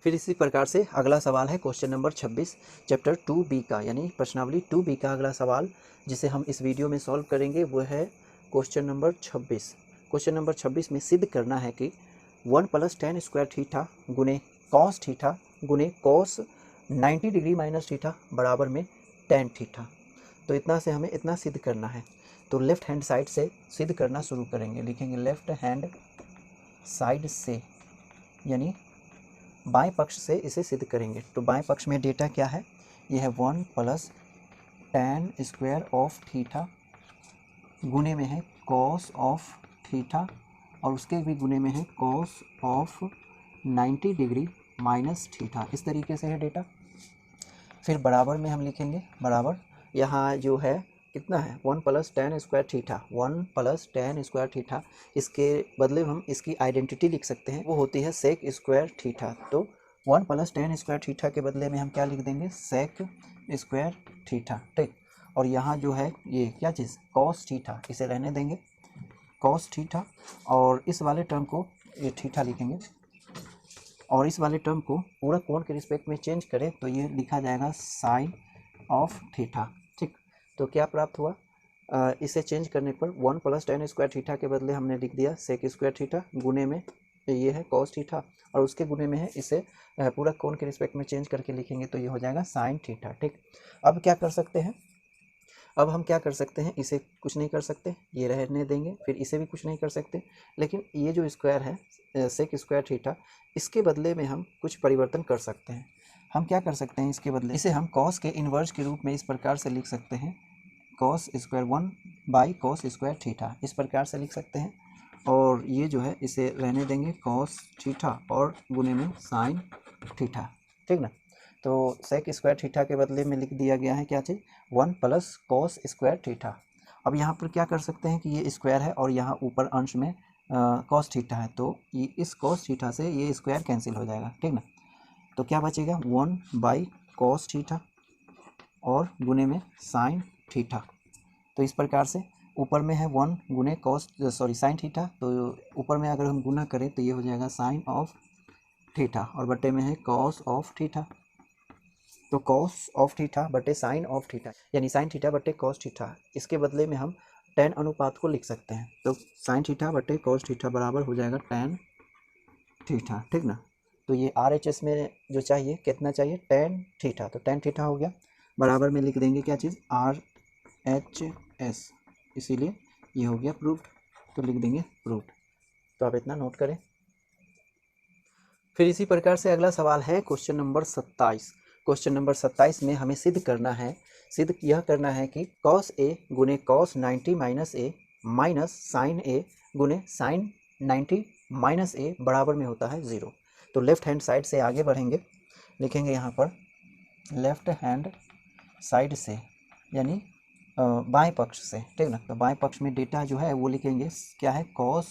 फिर इसी प्रकार से अगला सवाल है क्वेश्चन नंबर 26 चैप्टर 2B का, यानी प्रश्नावली 2B का अगला सवाल जिसे हम इस वीडियो में सॉल्व करेंगे वो है क्वेश्चन नंबर 26। क्वेश्चन नंबर 26 में सिद्ध करना है कि 1 + tan स्क्वायर थीटा गुने cos थीटा गुने cos 90 डिग्री माइनस थीटा बराबर में tan थीटा। तो इतना से हमें इतना सिद्ध करना है। तो लेफ्ट हैंड साइड से सिद्ध करना शुरू करेंगे। लिखेंगे लेफ्ट हैंड साइड से, यानी बाएं पक्ष से इसे सिद्ध करेंगे। तो बाएं पक्ष में डेटा क्या है, यह है 1 + tan स्क्वायर ऑफ थीटा गुने में है cos ऑफ थीटा और उसके भी गुने में है cos of 90 degree minus theta. इस तरीके से है डेटा। फिर बराबर में हम लिखेंगे बराबर, यहाँ जो है कितना है 1 + tan square theta, 1 + tan square theta. इसके बदले में हम इसकी आइडेंटिटी लिख सकते हैं, वो होती है सेक स्क्वायर थीटा। तो 1 + tan स्क्वायर थीटा के बदले में हम क्या लिख देंगे, सेक स्क्वायर थीटा। ठीक, और यहाँ जो है ये क्या चीज़ cos थीटा, इसे रहने देंगे cos थीटा, और इस वाले टर्म को ये थीटा लिखेंगे और इस वाले टर्म को पूरा कोण के रिस्पेक्ट में चेंज करें तो ये लिखा जाएगा साइन ऑफ थीटा। ठीक, तो क्या प्राप्त हुआ, इसे चेंज करने पर 1 + tan स्क्वायर थीटा के बदले हमने लिख दिया सेक स्क्वायर थीटा, गुने में ये है cos थीटा और उसके गुने में है, इसे पूरा कोण के रिस्पेक्ट में चेंज करके लिखेंगे तो ये हो जाएगा साइन थीटा। ठीक, अब क्या कर सकते हैं, अब हम क्या कर सकते हैं, इसे कुछ नहीं कर सकते, ये रहने देंगे, फिर इसे भी कुछ नहीं कर सकते, लेकिन ये जो स्क्वायर है सेक स्क्वायर थीटा, इसके बदले में हम कुछ परिवर्तन कर सकते हैं। हम क्या कर सकते हैं इसके बदले, इसे हम cos के इन्वर्स के रूप में इस प्रकार से लिख सकते हैं, cos square 1/cos square theta, इस प्रकार से लिख सकते हैं। और ये जो है इसे रहने देंगे cos थीटा और गुने में साइन थीटा। ठीक ना, तो सेक स्क्वायर थीटा के बदले में लिख दिया गया है क्या चीज़, 1 + cos स्क्वायर थीटा। अब यहाँ पर क्या कर सकते हैं कि ये स्क्वायर है और यहाँ ऊपर अंश में cos थीटा है, तो ये इस cos थीटा से ये स्क्वायर कैंसिल हो जाएगा। ठीक ना, तो क्या बचेगा 1/cos थीटा और गुने में साइन थीटा। तो इस प्रकार से ऊपर में है 1 गुने साइन थीटा, तो ऊपर में अगर हम गुना करें तो ये हो जाएगा साइन ऑफ थीटा और बटे में है cos ऑफ थीटा। तो cos ऑफ थीटा बटे साइन ऑफ थीटा, यानी साइन थीटा बटे cos थीटा, इसके बदले में हम tan अनुपात को लिख सकते हैं। तो साइन थीटा बटे cos थीटा बराबर हो जाएगा tan थीटा। ठीक ना, तो ये RHS में जो चाहिए कितना चाहिए, tan थीटा, तो tan थीटा हो गया, बराबर में लिख देंगे क्या चीज़ RHS, इसीलिए ये हो गया प्रूफ्ड, तो लिख देंगे प्रूफ्ड। तो आप इतना नोट करें। फिर इसी प्रकार से अगला सवाल है क्वेश्चन नंबर 27। क्वेश्चन नंबर 27 में हमें सिद्ध करना है, सिद्ध यह करना है कि cos A गुने cos 90 minus A minus sine A गुने साइन 90 माइनस A बराबर में होता है 0। तो लेफ्ट हैंड साइड से आगे बढ़ेंगे, लिखेंगे यहाँ पर लेफ्ट हैंड साइड से, यानी बाएं पक्ष से। ठीक ना, तो बाएं पक्ष में डेटा जो है वो लिखेंगे क्या है, cos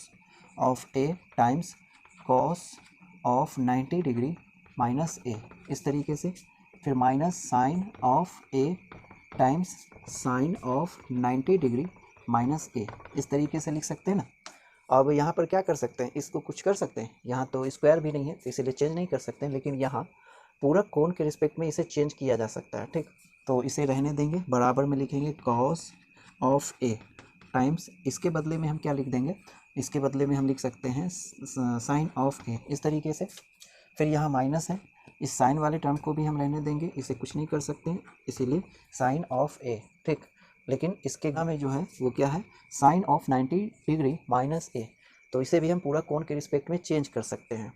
of A times cos of 90 degree minus A, इस तरीके से। फिर minus sine of A times sine of 90 degree minus A, इस तरीके से लिख सकते हैं ना। अब यहाँ पर क्या कर सकते हैं, इसको कुछ कर सकते हैं, यहाँ तो स्क्वायर भी नहीं है तो इसीलिए चेंज नहीं कर सकते हैं, लेकिन यहाँ पूरा कोण के रिस्पेक्ट में इसे चेंज किया जा सकता है। ठीक, तो इसे रहने देंगे, बराबर में लिखेंगे cos ऑफ A टाइम्स, इसके बदले में हम क्या लिख देंगे, इसके बदले में हम लिख सकते हैं साइन ऑफ A, इस तरीके से। फिर यहाँ माइनस है, इस साइन वाले टर्म को भी हम रहने देंगे, इसे कुछ नहीं कर सकते हैं, इसीलिए साइन ऑफ A। ठीक, लेकिन इसके में जो है वो क्या है, sine of 90 degree minus A, तो इसे भी हम पूरा कोण के रिस्पेक्ट में चेंज कर सकते हैं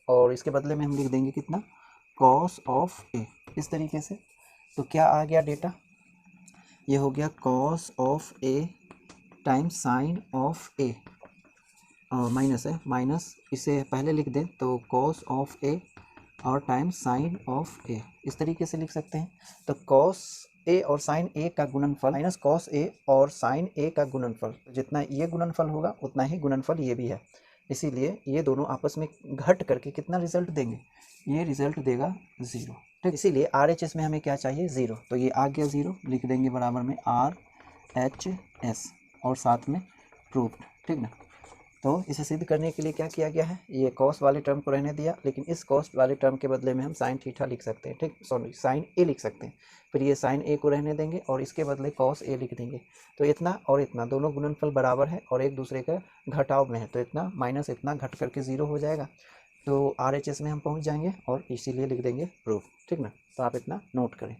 और इसके बदले में हम लिख देंगे कितना, cos ऑफ A, इस तरीके से। तो क्या आ गया डेटा, ये हो गया cos of A times sine of A, और माइनस है, माइनस इसे पहले लिख दें तो cos ऑफ A और टाइम्स साइन ऑफ A, इस तरीके से लिख सकते हैं। तो cos A और साइन A का गुणनफल माइनस cos A और साइन A का गुणनफल, जितना ये गुणनफल होगा उतना ही गुणनफल ये भी है, इसीलिए ये दोनों आपस में घट करके कितना रिजल्ट देंगे, ये रिजल्ट देगा 0। ठीक, इसीलिए RHS में हमें क्या चाहिए 0, तो ये आ गया 0, लिख देंगे बराबर में RHS और साथ में प्रूफ्ड। ठीक ना, तो इसे सिद्ध करने के लिए क्या किया गया है, ये कॉस वाले टर्म को रहने दिया, लेकिन इस कॉस वाले टर्म के बदले में हम साइन थीटा लिख सकते हैं, ठीक, सॉरी साइन ए लिख सकते हैं। फिर ये साइन ए को रहने देंगे और इसके बदले कॉस ए लिख देंगे। तो इतना और इतना दोनों गुणनफल बराबर है और एक दूसरे का घटाव में है, तो इतना माइनस इतना घट करके 0 हो जाएगा। तो RHS में हम पहुँच जाएंगे और इसीलिए लिख देंगे प्रूफ, ठीक ना। तो आप इतना नोट करें।